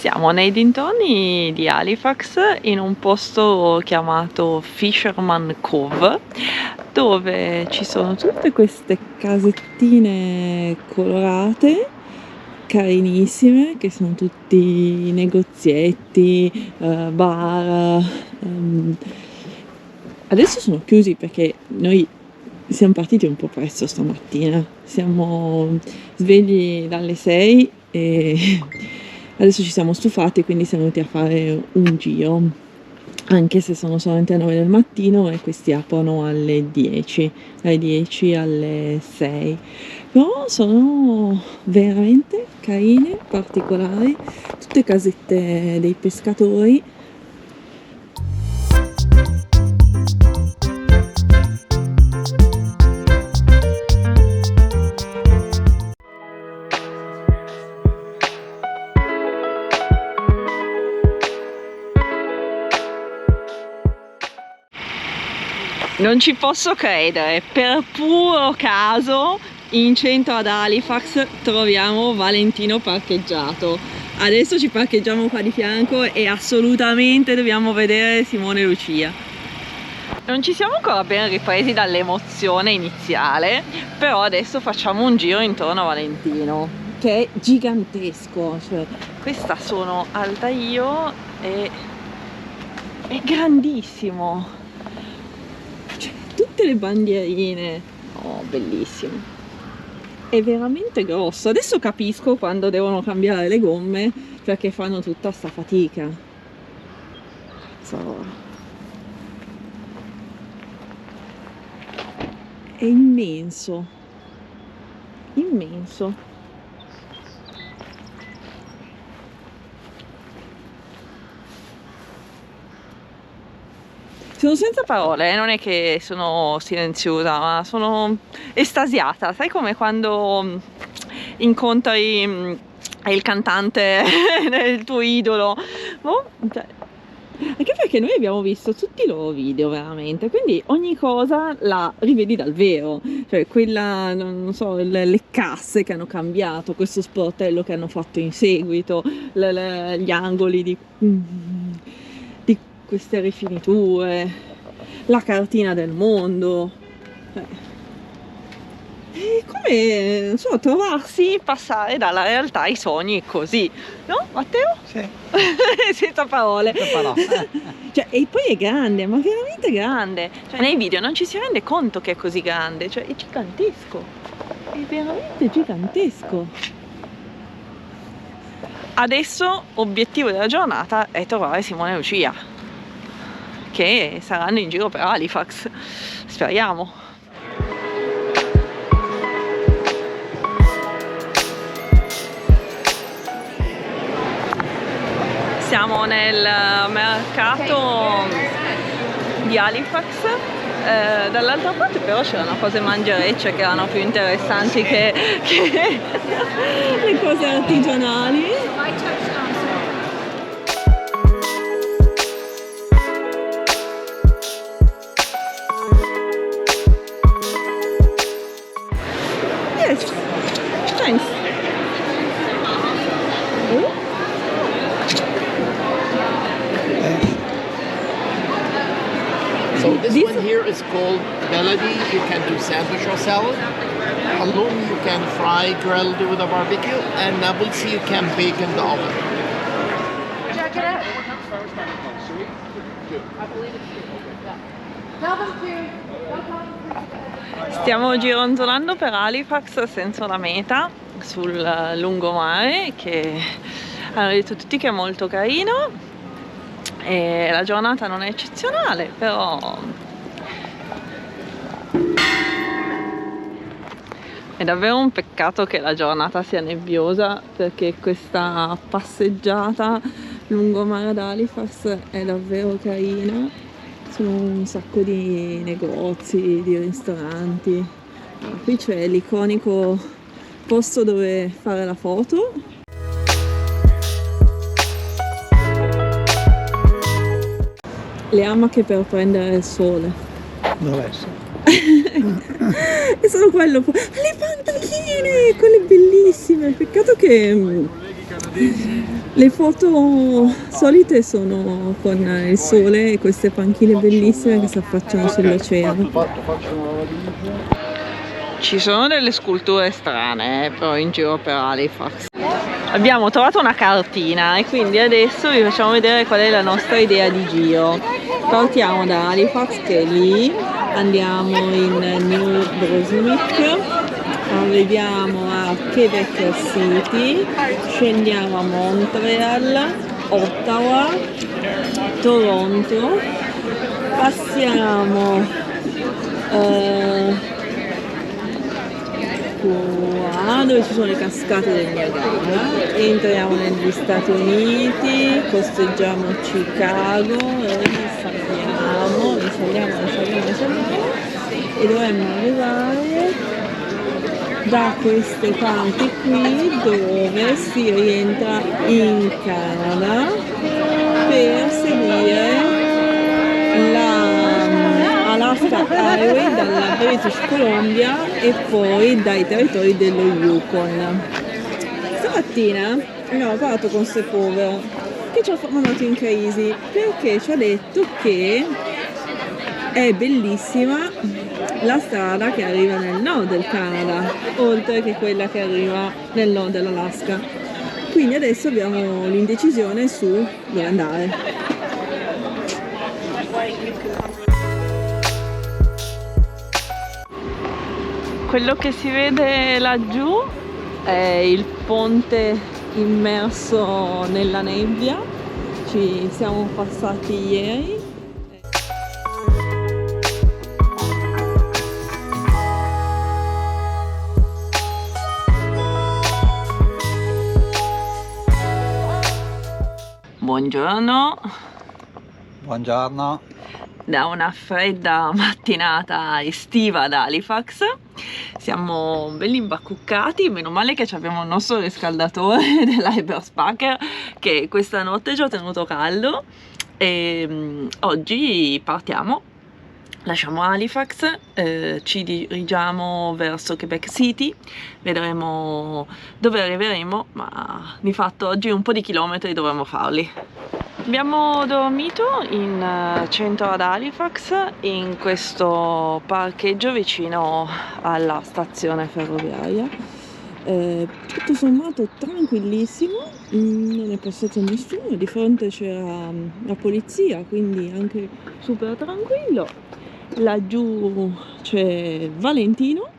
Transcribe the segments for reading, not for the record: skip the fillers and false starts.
Siamo nei dintorni di Halifax in un posto chiamato Fisherman Cove, dove ci sono tutte queste casettine colorate, carinissime, che sono tutti negozietti, bar. Adesso sono chiusi perché noi siamo partiti un po' presto stamattina, siamo svegli dalle 6 e adesso ci siamo stufati, quindi siamo venuti a fare un giro, anche se sono solamente le 9 del mattino e questi aprono alle 10, dalle 10 alle 6. Però sono veramente carine, particolari, tutte casette dei pescatori. Non ci posso credere, per puro caso in centro ad Halifax troviamo Valentino parcheggiato. Adesso ci parcheggiamo qua di fianco e assolutamente dobbiamo vedere Simone e Lucia. Non ci siamo ancora ben ripresi dall'emozione iniziale, però adesso facciamo un giro intorno a Valentino, che è gigantesco. Cioè, questa sono alta io e è grandissimo. Tutte le bandierine, oh, bellissimo, è veramente grosso. Adesso capisco quando devono cambiare le gomme, perché fanno tutta sta fatica. È immenso, immenso. Sono senza parole, non è che sono silenziosa, ma sono estasiata. Sai come quando incontri il cantante del tuo idolo? Oh, cioè, anche perché noi abbiamo visto tutti i loro video veramente, quindi ogni cosa la rivedi dal vero. Cioè quella, non so, le casse che hanno cambiato, questo sportello che hanno fatto in seguito, gli angoli di queste rifiniture, la cartina del mondo. È come, non so, trovarsi, passare dalla realtà ai sogni così, no Matteo? Sì. Senza parole. Cioè, e poi è grande, ma veramente grande. Cioè, nei video non ci si rende conto che è così grande, cioè è gigantesco, è veramente gigantesco. Adesso obiettivo della giornata è trovare Simone e Lucia, che saranno in giro per Halifax, speriamo. Siamo nel mercato di Halifax, dall'altra parte però c'erano cose mangerecce che erano più interessanti che le cose artigianali. Yes, thanks. So this one here is called melody. You can do sandwich or salad. Halloum you can fry, grill, do with a barbecue, and nabulsi you can bake in the oven. Check it out. Stiamo gironzolando per Halifax senza una meta, sul lungomare, che hanno detto tutti che è molto carino. E la giornata non è eccezionale, però è davvero un peccato che la giornata sia nebbiosa, perché questa passeggiata lungomare ad Halifax è davvero carina. Sono un sacco di negozi, di ristoranti. Qui c'è l'iconico posto dove fare la foto. Le amache per prendere il sole. Dove essere? E sono quello. Le panchine, quelle bellissime. Peccato che Le foto solite sono con il sole e queste panchine bellissime che si affacciano sull'oceano. Ci sono delle sculture strane però in giro per Halifax. Abbiamo trovato una cartina e quindi adesso vi facciamo vedere qual è la nostra idea di giro. Partiamo da Halifax, che è lì, andiamo in New Brunswick, arriviamo a Quebec City, scendiamo a Montreal, Ottawa, Toronto, passiamo qua dove ci sono le cascate del Niagara, entriamo negli Stati Uniti, costeggiamo Chicago e saliamo e dovremmo arrivare da queste parti qui dove si rientra in Canada per seguire Alaska Highway dalla British Columbia e poi dai territori dello Yukon. Stamattina abbiamo parlato con Sepolvero che ci ha mandato in crisi perché ci ha detto che è bellissima la strada che arriva nel nord del Canada oltre che quella che arriva nel nord dell'Alaska, quindi adesso abbiamo l'indecisione su dove andare. Quello che si vede laggiù è il ponte immerso nella nebbia, ci siamo passati ieri. Buongiorno. Buongiorno. Da una fredda mattinata estiva ad Halifax siamo belli imbacuccati, meno male che abbiamo il nostro riscaldatore dell'Iberspacher che questa notte ci ha tenuto caldo e oggi partiamo, lasciamo Halifax, ci dirigiamo verso Quebec City, vedremo dove arriveremo, ma di fatto oggi un po' di chilometri dovremo farli. Abbiamo dormito in centro ad Halifax, in questo parcheggio vicino alla stazione ferroviaria. Tutto sommato tranquillissimo, non è passato nessuno, di fronte c'era la polizia, quindi anche super tranquillo. Laggiù c'è Valentino.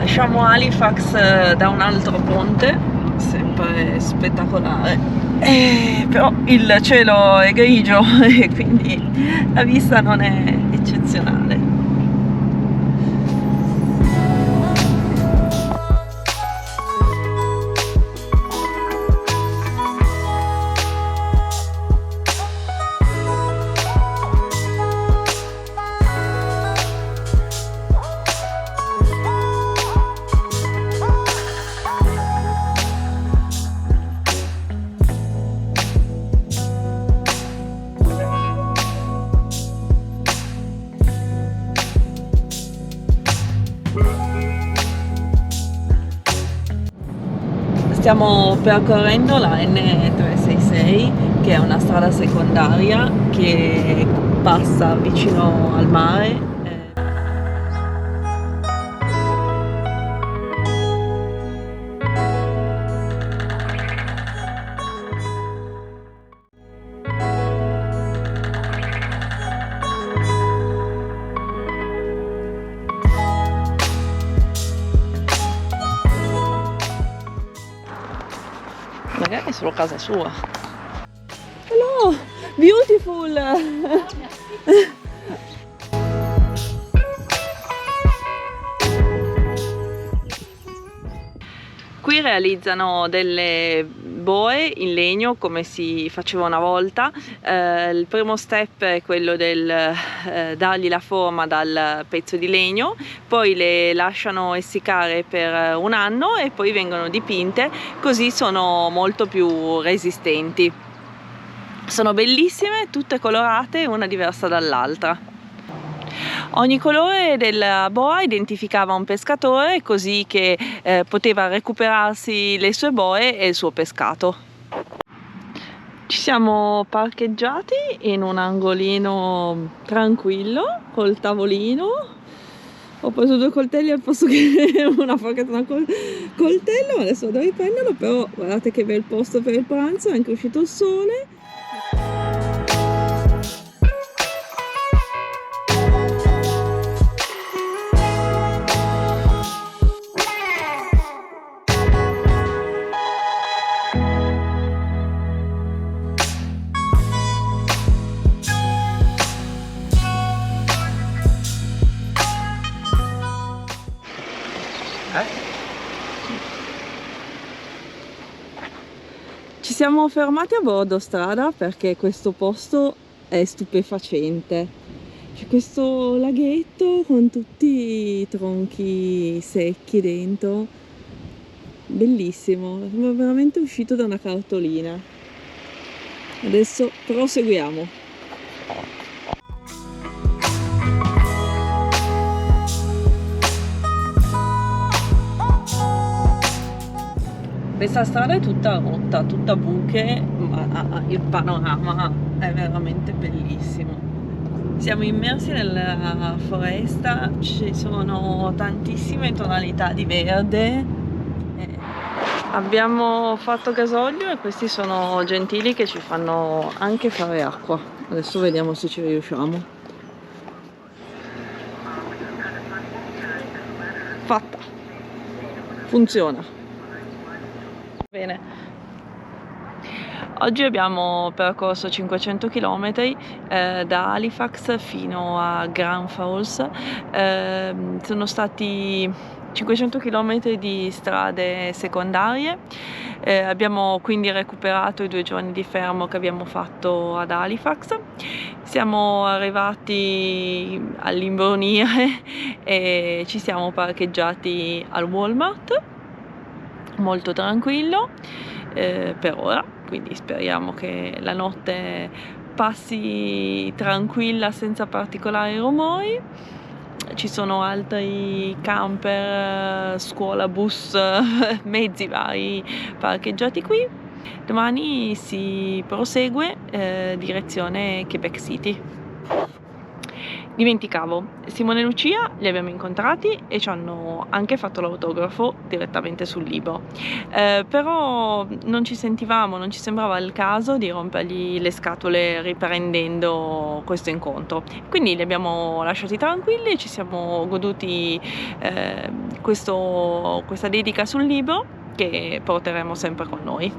Lasciamo Halifax da un altro ponte, sempre spettacolare, però il cielo è grigio e quindi la vista non è eccezionale. Stiamo percorrendo la N366, che è una strada secondaria che passa vicino al mare. Magari è solo casa sua. Hello, beautiful! Qui realizzano delle boe in legno come si faceva una volta. Il primo step è quello del dargli la forma dal pezzo di legno, poi le lasciano essiccare per un anno e poi vengono dipinte, così sono molto più resistenti. Sono bellissime, tutte colorate, una diversa dall'altra. Ogni colore della boa identificava un pescatore, così che poteva recuperarsi le sue boe e il suo pescato. Ci siamo parcheggiati in un angolino tranquillo col tavolino. Ho preso 2 coltelli al posto che una forchetta da coltello, adesso devo riprenderlo, però guardate che bel posto per il pranzo, è anche uscito il sole. Ci siamo fermati a bordo strada perché questo posto è stupefacente. C'è questo laghetto con tutti i tronchi secchi dentro, bellissimo, sembra veramente uscito da una cartolina. Adesso proseguiamo. Questa strada è tutta rotta, tutta buche, ma il panorama è veramente bellissimo. Siamo immersi nella foresta, ci sono tantissime tonalità di verde. Abbiamo fatto gasolio e questi sono gentili che ci fanno anche fare acqua. Adesso vediamo se ci riusciamo. Fatta! Funziona! Bene, oggi abbiamo percorso 500 km da Halifax fino a Grand Falls. Sono stati 500 km di strade secondarie. Abbiamo quindi recuperato i 2 giorni di fermo che abbiamo fatto ad Halifax. Siamo arrivati all'imbronire e ci siamo parcheggiati al Walmart. Molto tranquillo per ora, quindi speriamo che la notte passi tranquilla senza particolari rumori. Ci sono altri camper, scuola, bus, mezzi vari parcheggiati qui. Domani si prosegue direzione Quebec City. Dimenticavo, Simone e Lucia li abbiamo incontrati e ci hanno anche fatto l'autografo direttamente sul libro, però non ci sentivamo, non ci sembrava il caso di rompergli le scatole riprendendo questo incontro, quindi li abbiamo lasciati tranquilli e ci siamo goduti questa dedica sul libro che porteremo sempre con noi.